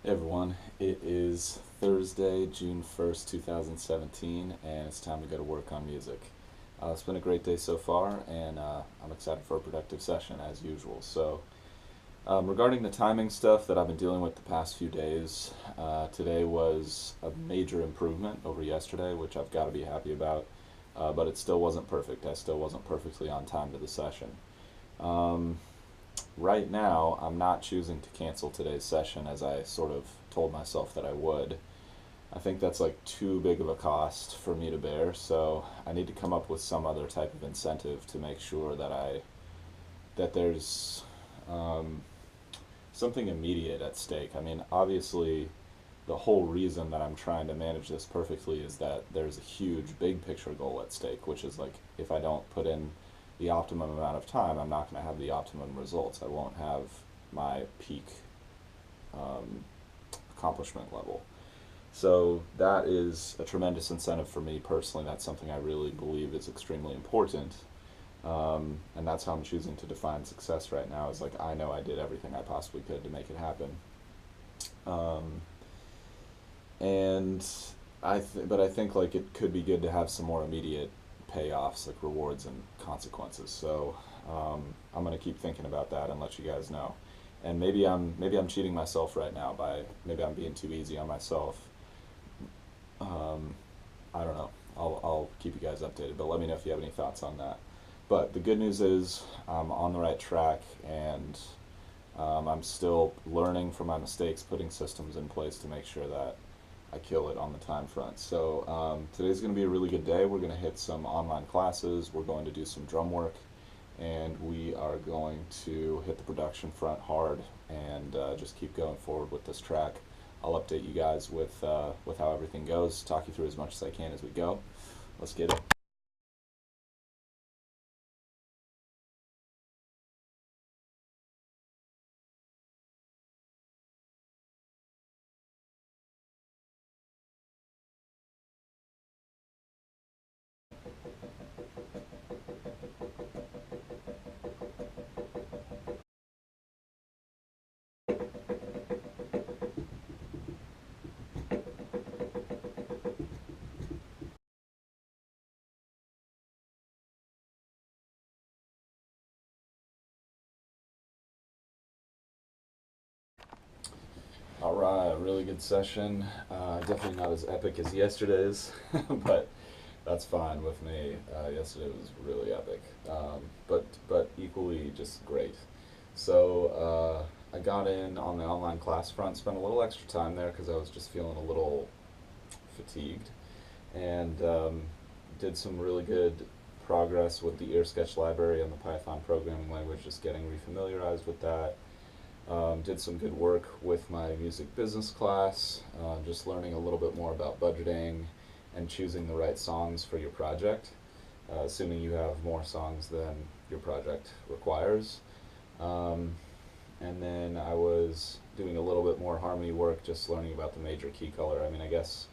Hey everyone, it is Thursday, June 1st, 2017, and it's time to go to work on music. It's been a great day so far, and I'm excited for a productive session as usual. Regarding the timing stuff that I've been dealing with the past few days, today was a major improvement over yesterday, which I've got to be happy about, but it still wasn't perfect. I still wasn't perfectly on time to the session. Um, right now, I'm not choosing to cancel today's session as I sort of told myself that I would. I think that's like too big of a cost for me to bear, so I need to come up with some other type of incentive to make sure that there's um, something immediate at stake. I mean, obviously, the whole reason that I'm trying to manage this perfectly is that there's a huge big picture goal at stake, which is like if I don't put in the optimum amount of time, I'm not going to have the optimum results. I won't have my peak um, accomplishment level. So that is a tremendous incentive for me personally. That's something I really believe is extremely important. And that's how I'm choosing to define success right now is like I know I did everything I possibly could to make it happen. Um, and but I think like it could be good to have some more immediate payoffs, like rewards and consequences. So I'm gonna keep thinking about that and let you guys know. And maybe I'm cheating myself right now by maybe I'm being too easy on myself. Um, I don't know. I'll keep you guys updated, but let me know if you have any thoughts on that. But the good news is I'm on the right track, and I'm still learning from my mistakes, putting systems in place to make sure that I kill it on the time front. So today's going to be a really good day. We're going to hit some online classes. We're going to do some drum work, and we are going to hit the production front hard and just keep going forward with this track. I'll update you guys with how everything goes. Talk you through as much as I can as we go. Let's get it. All right, really good session. Definitely not as epic as yesterday's, but that's fine with me. Yesterday was really epic, but equally just great. I got in on the online class front, spent a little extra time there because I was just feeling a little fatigued, and did some really good progress with the Earsketch library and the Python programming language, just getting refamiliarized with that. Did some good work with my music business class, just learning a little bit more about budgeting and choosing the right songs for your project, assuming you have more songs than your project requires. Um, and then I was doing a little bit more harmony work, just learning about the major key color. I mean, I guess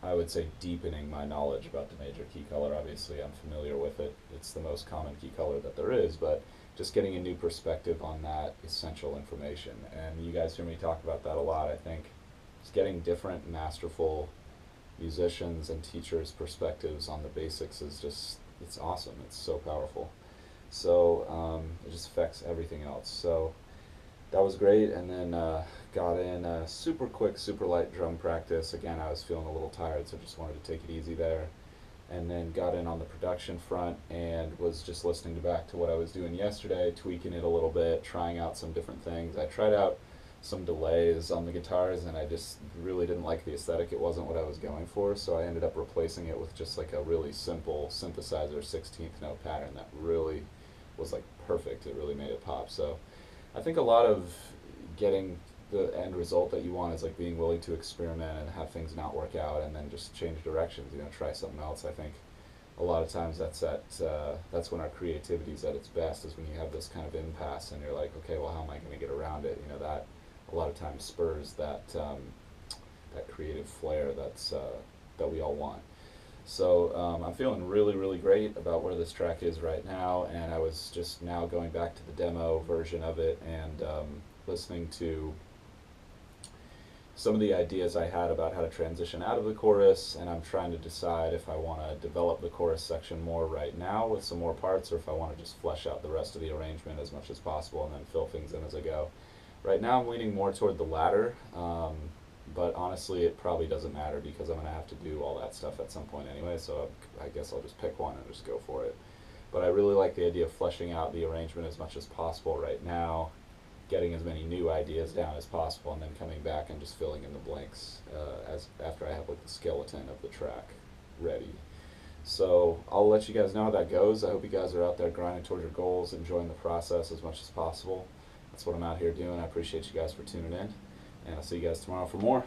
I would say deepening my knowledge about the major key color. Obviously, I'm familiar with it. It's the most common key color that there is, but just getting a new perspective on that essential information. And you guys hear me talk about that a lot, I think. Just getting different, masterful musicians and teachers' perspectives on the basics is just, it's awesome. It's so powerful. It just affects everything else. So that was great. And then got in a super quick, super light drum practice. Again, I was feeling a little tired, so just wanted to take it easy there. And then got in on the production front and was just listening back to what I was doing yesterday, tweaking it a little bit, trying out some different things. I tried out some delays on the guitars, and I just really didn't like the aesthetic. It wasn't what I was going for, so I ended up replacing it with just like a really simple synthesizer 16th note pattern that really was like perfect. It really made it pop. So I think a lot of getting the end result that you want is like being willing to experiment and have things not work out and then just change directions, try something else. I think a lot of times that's when our creativity is at its best, is when you have this kind of impasse and you're like, okay, well, how am I going to get around it? That a lot of times spurs that creative flair that we all want. I'm feeling really, really great about where this track is right now, and I was just now going back to the demo version of it and listening to some of the ideas I had about how to transition out of the chorus, and I'm trying to decide if I want to develop the chorus section more right now with some more parts, or if I want to just flesh out the rest of the arrangement as much as possible and then fill things in as I go. Right now I'm leaning more toward the latter, but honestly it probably doesn't matter because I'm going to have to do all that stuff at some point anyway, so I guess I'll just pick one and just go for it. But I really like the idea of fleshing out the arrangement as much as possible right now, getting as many new ideas down as possible, and then coming back and just filling in the blanks as after I have like the skeleton of the track ready. So I'll let you guys know how that goes. I hope you guys are out there grinding towards your goals, enjoying the process as much as possible. That's what I'm out here doing. I appreciate you guys for tuning in, and I'll see you guys tomorrow for more.